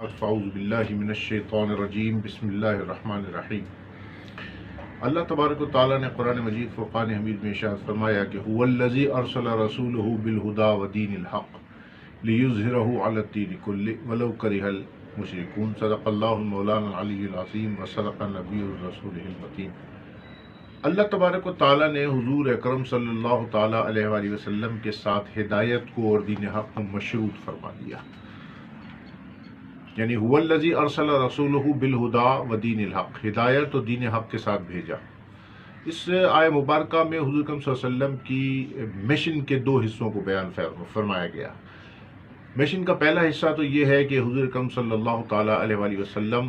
فاعوذ باللہ من الشیطان الرجیم بسم اللہ الرحمن الرحیم۔ اللہ تبارک و تعالیٰ نے قرآن مجید فرقان حمید میں ارشاد فرمایا کہ هو الذی ارسل رسولہ بالہدی ودین الحق لیظہرہ علی الدین کلہ ولو کرہ المشرکون۔ صدق اللہ مولانا العلی العظیم وصدق نبی الرسول المتین۔ اللہ تبارک و تعالیٰ نے حضور اکرم صلی اللہ تعالیٰ علیہ وآلہ وسلم کے ساتھ ہدایت کو اور دین حق کو مشروط فرما دیا، یعنی هو الذی ارسل رسولہ بالہدی ودین الحق، ہدایت اور دین حق کے ساتھ بھیجا۔ اس آیہ مبارکہ میں حضور اکرم صلی اللہ علیہ وسلم کی مشن کے دو حصوں کو بیان فرمایا گیا۔ مشن کا پہلا حصہ تو یہ ہے کہ حضور اکرم صلی اللہ تعالیٰ علیہ وآلہ وسلم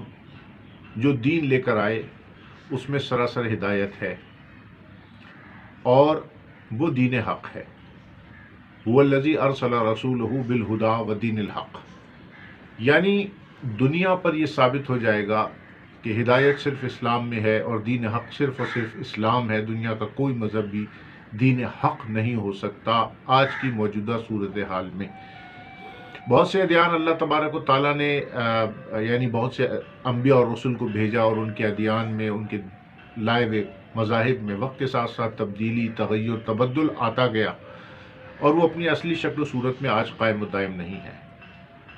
جو دین لے کر آئے اس میں سراسر ہدایت ہے اور وہ دین حق ہے۔ هو الذی ارسل رسولہ بالہدی ودین الحق، یعنی دنیا پر یہ ثابت ہو جائے گا کہ ہدایت صرف اسلام میں ہے اور دین حق صرف اور صرف اسلام ہے۔ دنیا کا کوئی مذہب بھی دین حق نہیں ہو سکتا آج کی موجودہ صورتحال میں۔ بہت سے ادیان اللہ تبارک و تعالیٰ نے یعنی بہت سے انبیاء اور رسول کو بھیجا اور ان کے ادیان میں، ان کے لائے ہوئے مذاہب میں وقت کے ساتھ ساتھ تبدیلی، تغیر، تبدل آتا گیا اور وہ اپنی اصلی شکل و صورت میں آج قائم و دائم نہیں ہے۔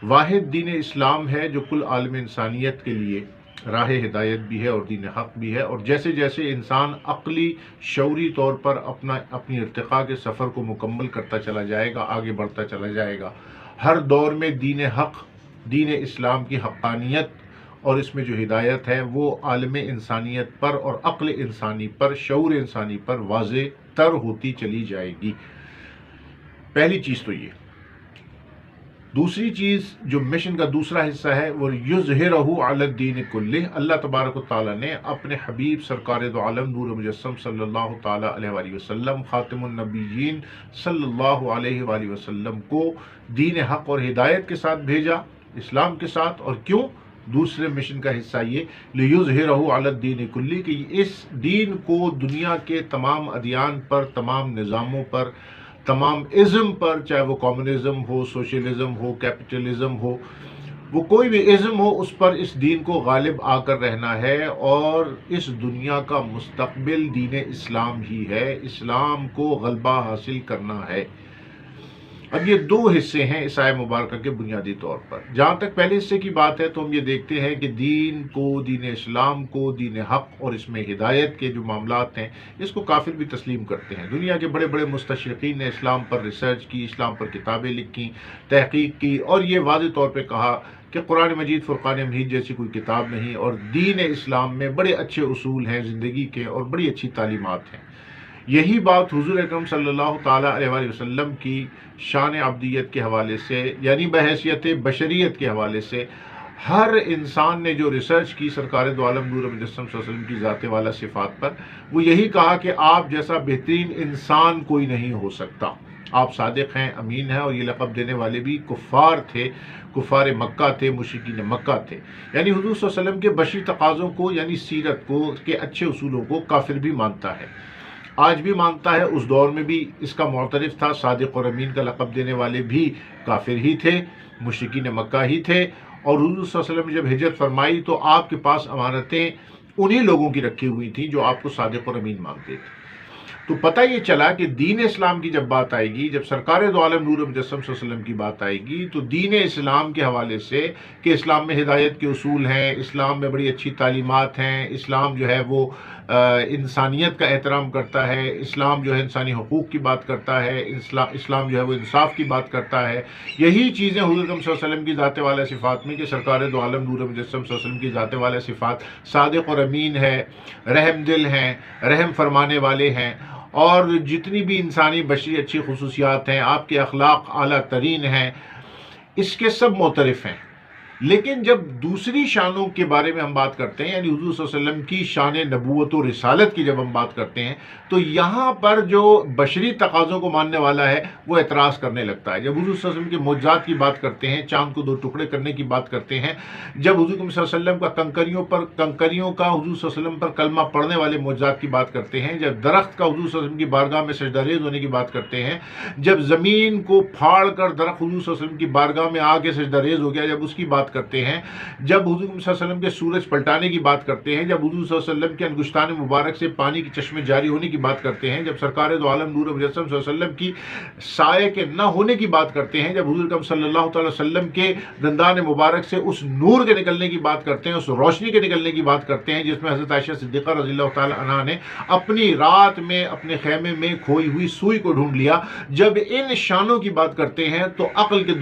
واحد دین اسلام ہے جو کل عالم انسانیت کے لیے راہ ہدایت بھی ہے اور دین حق بھی ہے، اور جیسے جیسے انسان عقلی شعوری طور پر اپنی ارتقاء کے سفر کو مکمل کرتا چلا جائے گا، آگے بڑھتا چلا جائے گا، ہر دور میں دین حق، دین اسلام کی حقانیت اور اس میں جو ہدایت ہے وہ عالم انسانیت پر اور عقل انسانی پر، شعور انسانی پر واضح تر ہوتی چلی جائے گی۔ پہلی چیز تو یہ۔ دوسری چیز جو مشن کا دوسرا حصہ ہے وہ یظہرہ علی الدین کلہ، اللہ تبارک و تعالیٰ نے اپنے حبیب سرکار دو عالم نور مجسم صلی اللہ تعالیٰ علیہ وآلہ وسلم، خاتم النبیین صلی اللہ علیہ وآلہ وسلم کو دین حق اور ہدایت کے ساتھ بھیجا، اسلام کے ساتھ۔ اور کیوں؟ دوسرے مشن کا حصہ یہ لیظہرہ علی الدین کلہ، کہ اس دین کو دنیا کے تمام ادیان پر، تمام نظاموں پر، تمام ازم پر، چاہے وہ کمیونزم ہو، سوشلزم ہو، کیپٹلزم ہو، وہ کوئی بھی ازم ہو، اس پر اس دین کو غالب آ کر رہنا ہے، اور اس دنیا کا مستقبل دین اسلام ہی ہے، اسلام کو غلبہ حاصل کرنا ہے۔ اب یہ دو حصے ہیں اس آیہ مبارکہ کے بنیادی طور پر۔ جہاں تک پہلے حصے کی بات ہے تو ہم یہ دیکھتے ہیں کہ دین کو، دین اسلام کو، دین حق اور اس میں ہدایت کے جو معاملات ہیں اس کو کافر بھی تسلیم کرتے ہیں۔ دنیا کے بڑے بڑے مستشرقین نے اسلام پر ریسرچ کی، اسلام پر کتابیں لکھی، تحقیق کی، اور یہ واضح طور پہ کہا کہ قرآن مجید فرقان حمید جیسی کوئی کتاب نہیں، اور دین اسلام میں بڑے اچھے اصول ہیں زندگی کے اور بڑی اچھی تعلیمات ہیں۔ یہی بات حضور اکرم صلی اللہ تعالیٰ علیہ وآلہ وسلم کی شان عبدیت کے حوالے سے، یعنی بحیثیت بشریت کے حوالے سے، ہر انسان نے جو ریسرچ کی سرکار دو عالم نور مجسم صلی اللہ علیہ وسلم کی ذات والا صفات پر، وہ یہی کہا کہ آپ جیسا بہترین انسان کوئی نہیں ہو سکتا۔ آپ صادق ہیں، امین ہیں، اور یہ لقب دینے والے بھی کفار تھے، کفار مکہ تھے، مشرکین مکہ تھے۔ یعنی حضور صلی اللہ علیہ وسلم کے بشری تقاضوں کو، یعنی سیرت کو، کے اچھے اصولوں کو کافر بھی مانتا ہے، آج بھی مانتا ہے۔ اس دور میں بھی اس کا معترف تھا، صادق اور امین کا لقب دینے والے بھی کافر ہی تھے، مشرکین مکہ ہی تھے۔ اور حضور صلی اللہ علیہ وسلم نے جب ہجرت فرمائی تو آپ کے پاس امانتیں انہی لوگوں کی رکھی ہوئی تھیں جو آپ کو صادق اور امین مانتے تھے۔ تو پتہ یہ چلا کہ دین اسلام کی جب بات آئے گی، جب سرکار دو عالم نور مجسم صلی اللہ علیہ وسلم کی بات آئے گی، تو دین اسلام کے حوالے سے کہ اسلام میں ہدایت کے اصول ہیں، اسلام میں بڑی اچھی تعلیمات ہیں، اسلام جو ہے وہ انسانیت کا احترام کرتا ہے، اسلام جو ہے انسانی حقوق کی بات کرتا ہے، اسلام جو ہے وہ انصاف کی بات کرتا ہے۔ یہی چیزیں حضور اکرم صلی اللہ علیہ وسلم کی ذات والا صفات میں، کہ سرکار دو عالم نور مجسم صلی اللہ علیہ وسلم کی ذات والا صفات صادق اور امین ہے، رحم دل ہیں، رحم فرمانے والے ہیں، اور جتنی بھی انسانی بشری اچھی خصوصیات ہیں، آپ کے اخلاق اعلیٰ ترین ہیں، اس کے سب معترف ہیں۔ لیکن جب دوسری شانوں کے بارے میں ہم بات کرتے ہیں، یعنی حضور صلی اللہ علیہ وسلم کی شان نبوت و رسالت کی جب ہم بات کرتے ہیں، تو یہاں پر جو بشری تقاضوں کو ماننے والا ہے وہ اعتراض کرنے لگتا ہے۔ جب حضور صلی اللہ علیہ وسلم کے معجزات کی بات کرتے ہیں، چاند کو 2 ٹکڑے کرنے کی بات کرتے ہیں، جب حضور صلی اللہ علیہ وسلم کا کنکریوں کا حضور صلی اللہ علیہ وسلم پر کلمہ پڑھنے والے معجزات کی بات کرتے ہیں، جب درخت کا حضور صلی اللہ علیہ وسلم کی بارگاہ میں سجدہ ریز ہونے کی بات کرتے ہیں، جب زمین کو پھاڑ کر درخت حضور صلی اللہ علیہ وسلم کی بارگاہ میں آ کے سجدہ ریز ہو گیا، جب اس کی بات بات کرتے ہیں، جب حضور صلی اللہ علیہ وسلم کے سورج پلٹانے کی بات کرتے ہیں، جب حضور صلی اللہ علیہ وسلم کے انگشتان مبارک سے پانی کی چشمے جاری ہونے کی بات کرتے ہیں، جب سرکار دو عالم نور مجسم صلی اللہ علیہ وسلم کی سائے کے نہ ہونے کی بات کرتے ہیں، جب حضور اکرم صلی اللہ تعالی وسلم کے دندان مبارک سے اس نور کے نکلنے کی بات کرتے ہیں، اس روشنی کے نکلنے کی بات کرتے ہیں جس میں حضرت عائشہ صدیقہ رضی اللہ تعالی عنہا نے اپنی رات میں اپنے خیمے میں کھوئی ہوئی سوئی کو ڈھونڈ لیا، جب ان شانوں کی بات کرتے ہیں تو عقل کے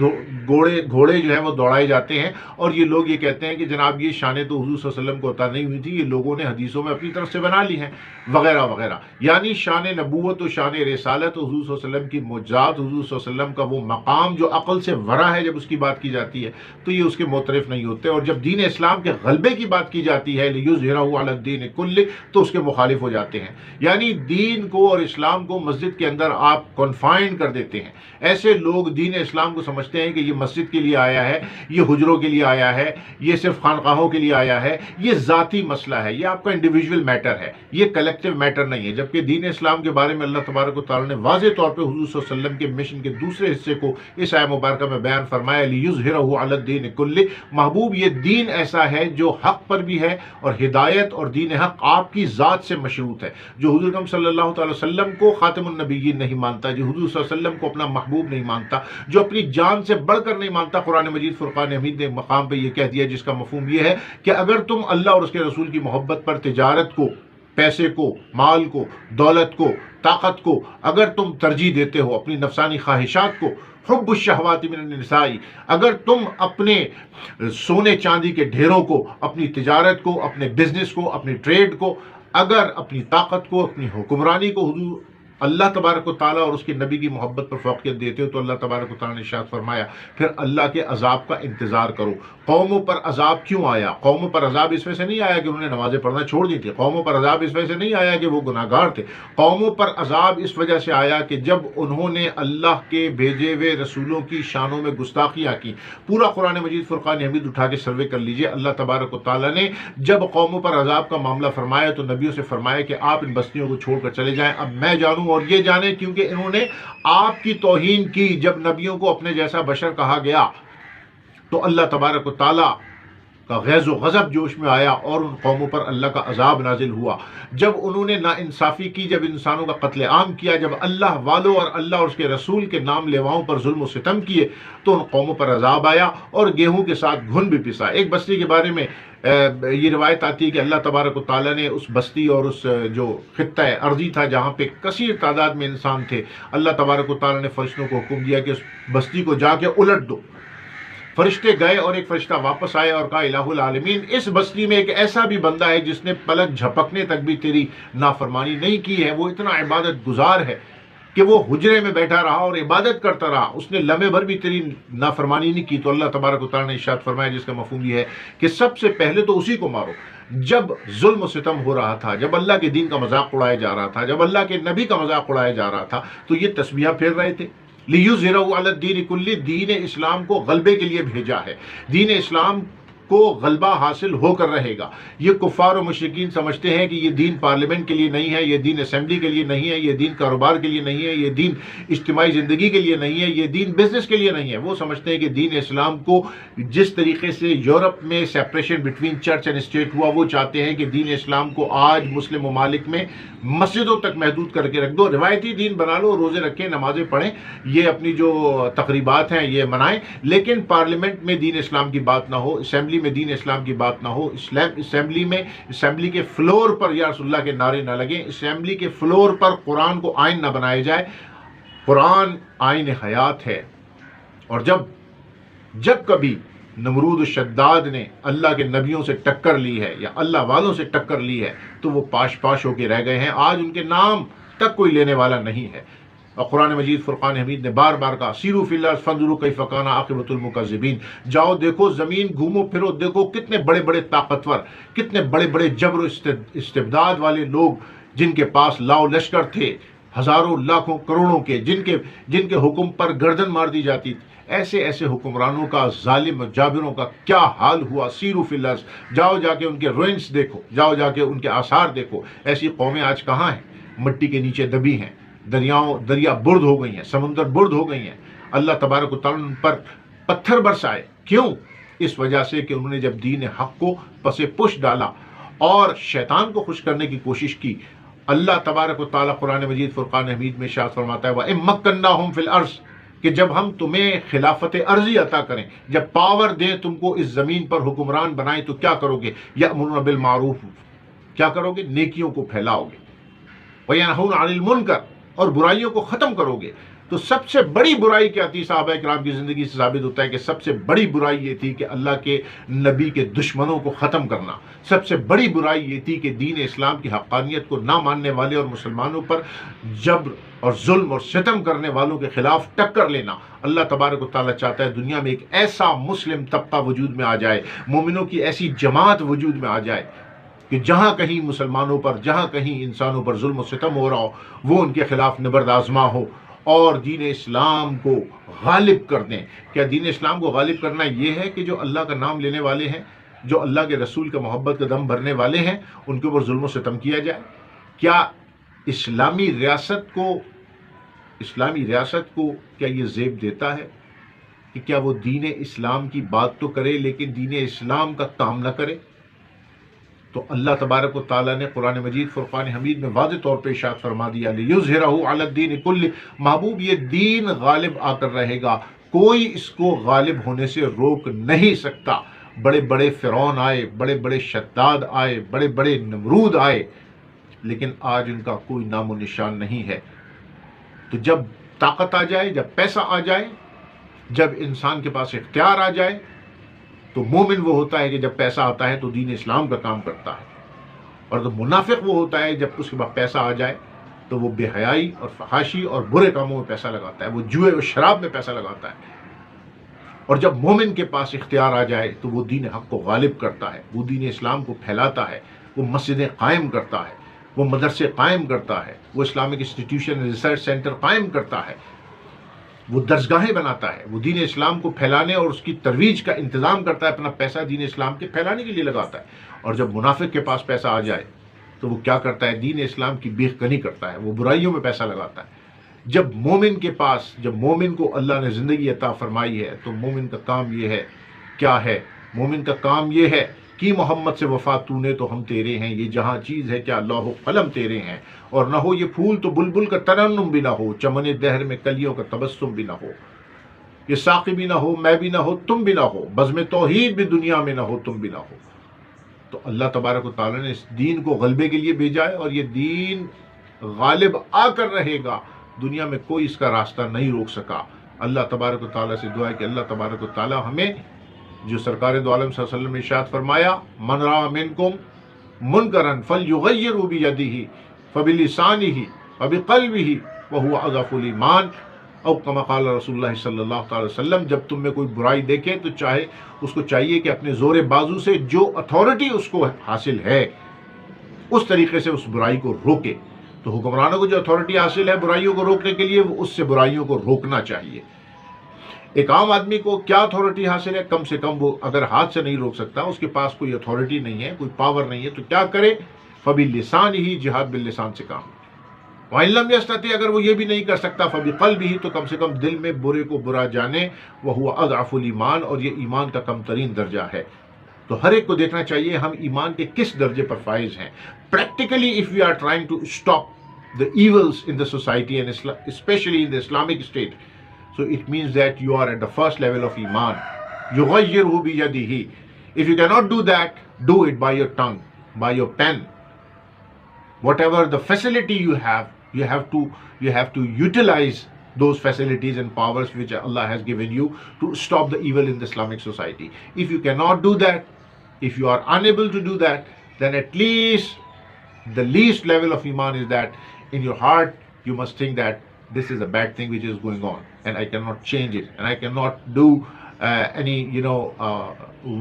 گھوڑے جو ہیں وہ دوڑائے جاتے ہیں، اور یہ لوگ یہ کہتے ہیں کہ جناب یہ شانیں تو حضور صلی اللہ علیہ وسلم کو عطا نہیں ہوئی تھی، یہ لوگوں نے حدیثوں میں اپنی طرف سے بنا لی ہیں وغیرہ وغیرہ۔ یعنی شان نبوت و شان رسالت و حضور صلی اللہ علیہ وسلم کی معجزات، حضور صلی اللہ علیہ وسلم کا وہ مقام جو عقل سے ورا ہے، جب اس کی بات کی جاتی ہے تو یہ اس کے معترف نہیں ہوتے، اور جب دین اسلام کے غلبے کی بات کی جاتی ہے لِیُظْہِرَهُ عَلَى الدِّینِ كُلِّهِ تو اس کے مخالف ہو جاتے ہیں۔ یعنی دین کو اور اسلام کو مسجد کے اندر آپ کنفائن کر دیتے ہیں۔ ایسے لوگ دین اسلام کو سمجھتے ہیں کہ یہ مسجد کے لیے آیا ہے، یہ حجروں کے لیے آیا ہے، یہ صرف خانقاہوں کے لیے آیا ہے، یہ ذاتی مسئلہ ہے، یہ آپ کا انڈیویجول میٹر ہے، یہ کلیکٹیو میٹر نہیں ہے، جبکہ دین اسلام کے بارے میں اللہ تبارک و تعالیٰ نے واضح طور پہ حضور صلی اللہ علیہ وسلم کے مشن کے دوسرے حصے کو اس آیہ مبارکہ میں بیان فرمایا لِیُظْہِرَهُ عَلَى الدِّینِ كُلِّهِ۔ محبوب یہ دین ایسا ہے جو حق پر بھی ہے، اور ہدایت اور دین حق آپ کی ذات سے مشروط ہے۔ جو حضور اکرم صلی اللہ تعالی وسلم کو خاتم النبیین نہیں مانتا، جو حضور صلی اللہ علیہ وسلم کو اپنا محبوب نہیں مانتا، جو اپنی جان سے بڑھ کر نہیں مانتا، قرآن مجید فرقان حمید نے مقام پہ یہ کہہ دیا جس کا مفہوم یہ ہے کہ اگر تم اللہ اور اس کے رسول کی محبت پر تجارت کو، پیسے کو، مال کو، دولت کو، طاقت کو اگر تم ترجیح دیتے ہو، اپنی نفسانی خواہشات کو، حب الشہوات من النساء، اگر تم اپنے سونے چاندی کے ڈھیروں کو، اپنی تجارت کو، اپنے بزنس کو، اپنی ٹریڈ کو، اگر اپنی طاقت کو، اپنی حکمرانی کو حضور اللہ تبارک و تعالیٰ اور اس کے نبی کی محبت پر فوقیت دیتے ہو تو اللہ تبارک و تعالیٰ نے ارشاد فرمایا پھر اللہ کے عذاب کا انتظار کرو۔ قوموں پر عذاب کیوں آیا؟ قوموں پر عذاب اس وجہ سے نہیں آیا کہ انہوں نے نمازیں پڑھنا چھوڑ دی تھی، قوموں پر عذاب اس وجہ سے نہیں آیا کہ وہ گناہ گار تھے، قوموں پر عذاب اس وجہ سے آیا کہ جب انہوں نے اللہ کے بھیجے ہوئے رسولوں کی شانوں میں گستاخیاں کی۔ پورا قرآن مجید فرقان حمید اٹھا کے سروے کر لیجئے، اللہ تبارک و تعالیٰ نے جب قوموں پر عذاب کا معاملہ فرمایا تو نبیوں سے فرمایا کہ آپ ان بستیوں کو چھوڑ کر چلے جائیں، اب میں جانوں اور یہ جانے، کیونکہ انہوں نے آپ کی توہین کی۔ جب نبیوں کو اپنے جیسا بشر کہا گیا تو اللہ تبارک و تعالیٰ کا غیظ و غضب جوش میں آیا اور ان قوموں پر اللہ کا عذاب نازل ہوا۔ جب انہوں نے ناانصافی کی، جب انسانوں کا قتل عام کیا، جب اللہ والوں اور اللہ اور اس کے رسول کے نام لیواؤں پر ظلم و ستم کیے تو ان قوموں پر عذاب آیا اور گیہوں کے ساتھ گھن بھی پسا۔ ایک بستی کے بارے میں یہ روایت آتی ہے کہ اللہ تبارک و تعالیٰ نے اس بستی اور اس جو خطہ ارضی تھا جہاں پہ کثیر تعداد میں انسان تھے، اللہ تبارک و تعالیٰ نے فرشتوں کو حکم دیا کہ اس بستی کو جا کے الٹ دو۔ فرشتے گئے اور ایک فرشتہ واپس آئے اور کہا الہ العالمین، اس بستی میں ایک ایسا بھی بندہ ہے جس نے پلک جھپکنے تک بھی تیری نافرمانی نہیں کی ہے، وہ اتنا عبادت گزار ہے کہ وہ حجرے میں بیٹھا رہا اور عبادت کرتا رہا، اس نے لمحے بھر بھی تیری نافرمانی نہیں کی۔ تو اللہ تبارک و تعالیٰ نے ارشاد فرمایا جس کا مفہوم یہ ہے کہ سب سے پہلے تو اسی کو مارو۔ جب ظلم و ستم ہو رہا تھا، جب اللہ کے دین کا مذاق اڑایا جا رہا تھا، جب اللہ کے نبی کا مذاق اڑایا جا رہا تھا تو یہ تسبیحہ پھیر رہے تھے۔ لِیُظْہِرَهُ عَلَى الدِّینِ كُلِّهِ، دین اسلام کو غلبے کے لیے بھیجا ہے، دین اسلام کو غلبہ حاصل ہو کر رہے گا۔ یہ کفار و مشرکین سمجھتے ہیں کہ یہ دین پارلیمنٹ کے لیے نہیں ہے، یہ دین اسمبلی کے لیے نہیں ہے، یہ دین کاروبار کے لیے نہیں ہے، یہ دین اجتماعی زندگی کے لیے نہیں ہے، یہ دین بزنس کے لیے نہیں ہے۔ وہ سمجھتے ہیں کہ دین اسلام کو جس طریقے سے یورپ میں separation between church and state ہوا، وہ چاہتے ہیں کہ دین اسلام کو آج مسلم ممالک میں مسجدوں تک محدود کر کے رکھ دو، روایتی دین بنا لو، روزے رکھیں، نمازیں پڑھیں، یہ اپنی جو تقریبات ہیں یہ منائیں، لیکن پارلیمنٹ میں دین اسلام کی بات نہ ہو، اسمبلی میں دین اسلام کی بات نہ ہو، اسمبلی کے فلور پر یا رسول اللہ کے نعرے نہ لگیں، اسمبلی کے فلور پر قرآن کو آئین نہ بنایا جائے۔ قرآن آئین حیات ہے، اور جب کبھی نمرود و شداد نے اللہ کے نبیوں سے ٹکر لی ہے یا اللہ والوں سے ٹکر لی ہے تو وہ پاش پاش ہو کے رہ گئے ہیں، آج ان کے نام تک کوئی لینے والا نہیں ہے۔ اور قرآن مجید فرقان حمید نے بار بار کہا سیروا فی الارض فانظروا کیف کان عاقبۃ المکذبین، جاؤ دیکھو زمین، گھومو پھرو، دیکھو کتنے بڑے بڑے طاقتور، کتنے بڑے بڑے جبر و استبداد والے لوگ جن کے پاس لاؤ لشکر تھے، ہزاروں لاکھوں کروڑوں کے، جن کے حکم پر گردن مار دی جاتی تھی، ایسے ایسے حکمرانوں کا، ظالم جابروں کا کیا حال ہوا۔ سیروا فی الارض، جاؤ جا کے ان کے روئنس دیکھو، جاؤ جا کے ان کے آثار دیکھو۔ ایسی قومیں آج کہاں ہیں؟ مٹی کے نیچے دبی ہیں، دریا برد ہو گئی ہیں، سمندر برد ہو گئی ہیں۔ اللہ تبارک و تعالیٰ ان پر پتھر برسائے، کیوں؟ اس وجہ سے کہ انہوں نے جب دین حق کو پس پش ڈالا اور شیطان کو خوش کرنے کی کوشش کی. اللہ تبارک و تعالیٰ قرآن مجید فرقان حمید میں ارشاد فرماتا ہے وَإِن مَّكَّنَّاهُمْ فِي الْأَرْضِ کہ جب ہم تمہیں خلافت عرضی عطا کریں، جب پاور دیں تم کو اس زمین پر حکمران بنائیں تو کیا کرو گے؟ یأمرون بالمعروف کیا کرو گے؟ نیکیوں کو پھیلاؤ گے. وَيَنْهُونَ عَنِ الْمُنْكَرِ اور برائیوں کو ختم کرو گے. تو سب سے بڑی برائی کیا تھی؟ صحابہ کرام کی زندگی سے ثابت ہوتا ہے کہ سب سے بڑی برائی یہ تھی کہ اللہ کے نبی کے دشمنوں کو ختم کرنا. سب سے بڑی برائی یہ تھی کہ دین اسلام کی حقانیت کو نہ ماننے والے اور مسلمانوں پر جبر اور ظلم اور ستم کرنے والوں کے خلاف ٹکر لینا. اللہ تبارک و تعالیٰ چاہتا ہے دنیا میں ایک ایسا مسلم طبقہ وجود میں آ جائے، مومنوں کی ایسی جماعت وجود میں آ جائے کہ جہاں کہیں مسلمانوں پر، جہاں کہیں انسانوں پر ظلم و ستم ہو رہا ہو، وہ ان کے خلاف نبرد آزما ہو اور دین اسلام کو غالب کر دیں. کیا دین اسلام کو غالب کرنا یہ ہے کہ جو اللہ کا نام لینے والے ہیں، جو اللہ کے رسول کا محبت کا دم بھرنے والے ہیں، ان کے اوپر ظلم و ستم کیا جائے؟ کیا اسلامی ریاست کو کیا یہ زیب دیتا ہے کہ کیا وہ دین اسلام کی بات تو کرے لیکن دین اسلام کا کام نہ کرے؟ تو اللہ تبارک و تعالیٰ نے قرآن مجید فرقان حمید میں واضح طور پہ ارشاد فرما دیا لِيُظْهِرَهُ عَلَى الدِّينِ كُلِّهِ محبوب یہ دین غالب آ کر رہے گا، کوئی اس کو غالب ہونے سے روک نہیں سکتا. بڑے بڑے فرعون آئے، بڑے بڑے شداد آئے، بڑے بڑے نمرود آئے، لیکن آج ان کا کوئی نام و نشان نہیں ہے. تو جب طاقت آ جائے، جب پیسہ آ جائے، جب انسان کے پاس اختیار آ جائے، تو مومن وہ ہوتا ہے کہ جب پیسہ آتا ہے تو دین اسلام کا کام کرتا ہے، اور تو منافق وہ ہوتا ہے جب اس کے بعد پیسہ آ جائے تو وہ بے حیائی اور فحاشی اور برے کاموں میں پیسہ لگاتا ہے، وہ جوئے اور شراب میں پیسہ لگاتا ہے. اور جب مومن کے پاس اختیار آ جائے تو وہ دین حق کو غالب کرتا ہے، وہ دین اسلام کو پھیلاتا ہے، وہ مسجدیں قائم کرتا ہے، وہ مدرسے قائم کرتا ہے، وہ اسلامک انسٹیٹیوشن ریسرچ سینٹر قائم کرتا ہے، وہ درسگاہیں بناتا ہے، وہ دین اسلام کو پھیلانے اور اس کی ترویج کا انتظام کرتا ہے، اپنا پیسہ دین اسلام کے پھیلانے کے لیے لگاتا ہے. اور جب منافق کے پاس پیسہ آ جائے تو وہ کیا کرتا ہے؟ دین اسلام کی بیخ کنی کرتا ہے، وہ برائیوں میں پیسہ لگاتا ہے. جب مومن کو اللہ نے زندگی عطا فرمائی ہے تو مومن کا کام یہ ہے، کیا ہے؟ مومن کا کام یہ ہے کہ محمد سے وفا تو نے تو ہم تیرے ہیں، یہ جہاں چیز ہے کیا لوح و قلم تیرے ہیں، اور نہ ہو یہ پھول تو بلبل کا ترنم بھی نہ ہو، چمن دہر میں کلیوں کا تبسم بھی نہ ہو، یہ ساقی بھی نہ ہو، میں بھی نہ ہو، تم بھی نہ ہو، بزم توحید بھی دنیا میں نہ ہو، تم بھی نہ ہو. تو اللہ تبارک و تعالیٰ نے اس دین کو غلبے کے لیے بھیجا ہے، اور یہ دین غالب آ کر رہے گا. دنیا میں کوئی اس کا راستہ نہیں روک سکا. اللہ تبارک و تعالیٰ سے دعا ہے کہ اللہ تبارک و تعالیٰ ہمیں جو سرکار دو عالم صلی اللہ علیہ وسلم نے ارشاد فرمایا من رأى منکم منکرا فلیغیرہ بیدہ فبلسانہ وبقلبہ وہو اضعف الایمان او کما قال رسول اللہ صلی اللہ تعالی وسلم. جب تم میں کوئی برائی دیکھے تو اس کو چاہیے کہ اپنے زور بازو سے جو اتھارٹی اس کو حاصل ہے اس طریقے سے اس برائی کو روکے. تو حکمرانوں کو جو اتھارٹی حاصل ہے برائیوں کو روکنے کے لیے، وہ اس سے برائیوں کو روکنا چاہیے. ایک عام آدمی کو کیا اتھارٹی حاصل ہے؟ کم سے کم وہ اگر ہاتھ سے نہیں روک سکتا، اس کے پاس کوئی اتھارٹی نہیں ہے، کوئی پاور نہیں ہے، تو کیا کرے؟ فبلسانہ جہاد باللسان سے کام. وَإِن لَمْ يَسْتَطِعْ اگر وہ یہ بھی نہیں کر سکتا فبقلبہ تو کم سے کم دل میں برے کو برا جانے، وَهُوَ أَضْعَفُ الْإِيمَانِ اور یہ ایمان کا کم ترین درجہ ہے. تو ہر ایک کو دیکھنا چاہیے ہم ایمان کے کس درجے پر فائز ہیں. Practically if we are trying to stop the evils in the society and especially in the Islamic state, so it means that you are at the first level of iman. يُغَيِّرْهُ بِيَدِهِ. If you cannot do that, do it by your tongue, by your pen. Whatever the facility you have to utilize those facilities and powers which Allah has given you to stop the evil in the Islamic society. If you cannot do that, if you are unable to do that, then at least the least level of iman is that in your heart you must think that this is a bad thing which is going on and I cannot change it and I cannot do any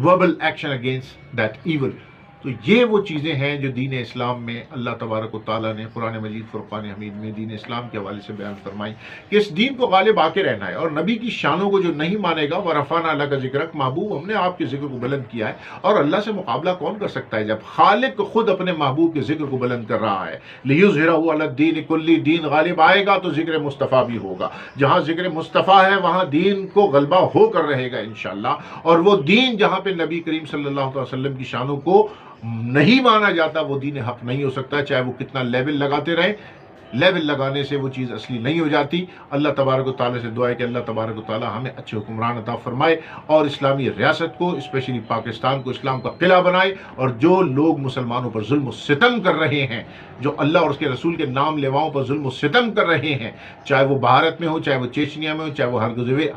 verbal action against that evil. تو یہ وہ چیزیں ہیں جو دین اسلام میں اللہ تبارک و تعالیٰ نے قرآن مجید فرقان حمید میں دین اسلام کے حوالے سے بیان فرمائی کہ اس دین کو غالب آ کے رہنا ہے، اور نبی کی شانوں کو جو نہیں مانے گا، وَرَفَعْنَا لَكَ ذِكْرَكَ، محبوب ہم نے آپ کے ذکر کو بلند کیا ہے، اور اللہ سے مقابلہ کون کر سکتا ہے جب خالق خود اپنے محبوب کے ذکر کو بلند کر رہا ہے۔ لِيُظْهِرَهُ عَلَى الدِّينِ كُلِّهِ، دین غالب آئے گا تو ذکر مصطفیٰ بھی ہوگا، جہاں ذکر مصطفیٰ ہے وہاں دین کو غلبہ ہو کر رہے گا انشاءاللہ، اور وہ دین جہاں پہ نبی کریم صلی اللہ علیہ وسلم کی شانوں کو نہیں مانا جاتا وہ دین حق نہیں ہو سکتا، چاہے وہ کتنا لیول لگاتے رہیں، لیول لگانے سے وہ چیز اصلی نہیں ہو جاتی۔ اللہ تبارک و تعالیٰ سے دعا ہے کہ اللہ تبارک و تعالیٰ ہمیں اچھے حکمران عطا فرمائے، اور اسلامی ریاست کو، اسپیشلی پاکستان کو اسلام کا قلعہ بنائے، اور جو لوگ مسلمانوں پر ظلم و ستم کر رہے ہیں، جو اللہ اور اس کے رسول کے نام لیواؤں پر ظلم و ستم کر رہے ہیں، چاہے وہ بھارت میں ہو، چاہے وہ چیچنیا میں ہو، چاہے وہ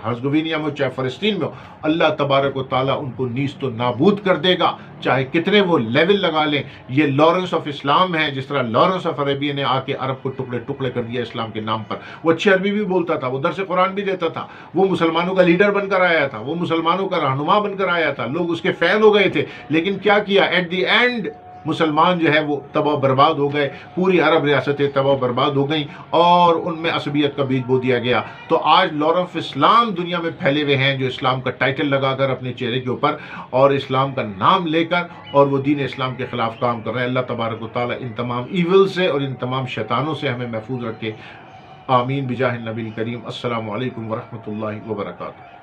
ہرزگوینیا میں ہو، چاہے فلسطین میں ہو، اللہ تبارک و تعالیٰ ان کو نیست و نابود کر دے گا، چاہے کتنے وہ لیول لگا لیں۔ یہ لارنس آف اسلام ہے، جس طرح لارنس آف عربیہ نے آ کے عرب کو ٹکڑے ٹکڑے کر دیا اسلام کے نام پر۔ وہ اچھی عربی بھی بولتا تھا، وہ درس قرآن بھی دیتا تھا، وہ مسلمانوں کا لیڈر بن کر آیا تھا، وہ مسلمانوں کا رہنما بن کر آیا تھا، لوگ اس کے فین ہو گئے تھے، لیکن کیا کیا؟ ایٹ دی اینڈ مسلمان جو ہے وہ تباہ برباد ہو گئے، پوری عرب ریاستیں تباہ برباد ہو گئیں، اور ان میں عصبیت کا بیج بو دیا گیا۔ تو آج لارنس آف اسلام دنیا میں پھیلے ہوئے ہیں، جو اسلام کا ٹائٹل لگا کر اپنے چہرے کے اوپر اور اسلام کا نام لے کر، اور وہ دین اسلام کے خلاف کام کر رہے ہیں۔ اللہ تبارک و تعالیٰ ان تمام ایول سے اور ان تمام شیطانوں سے ہمیں محفوظ رکھے، آمین بجاہ النبی الکریم۔ السلام علیکم ورحمۃ اللہ وبرکاتہ۔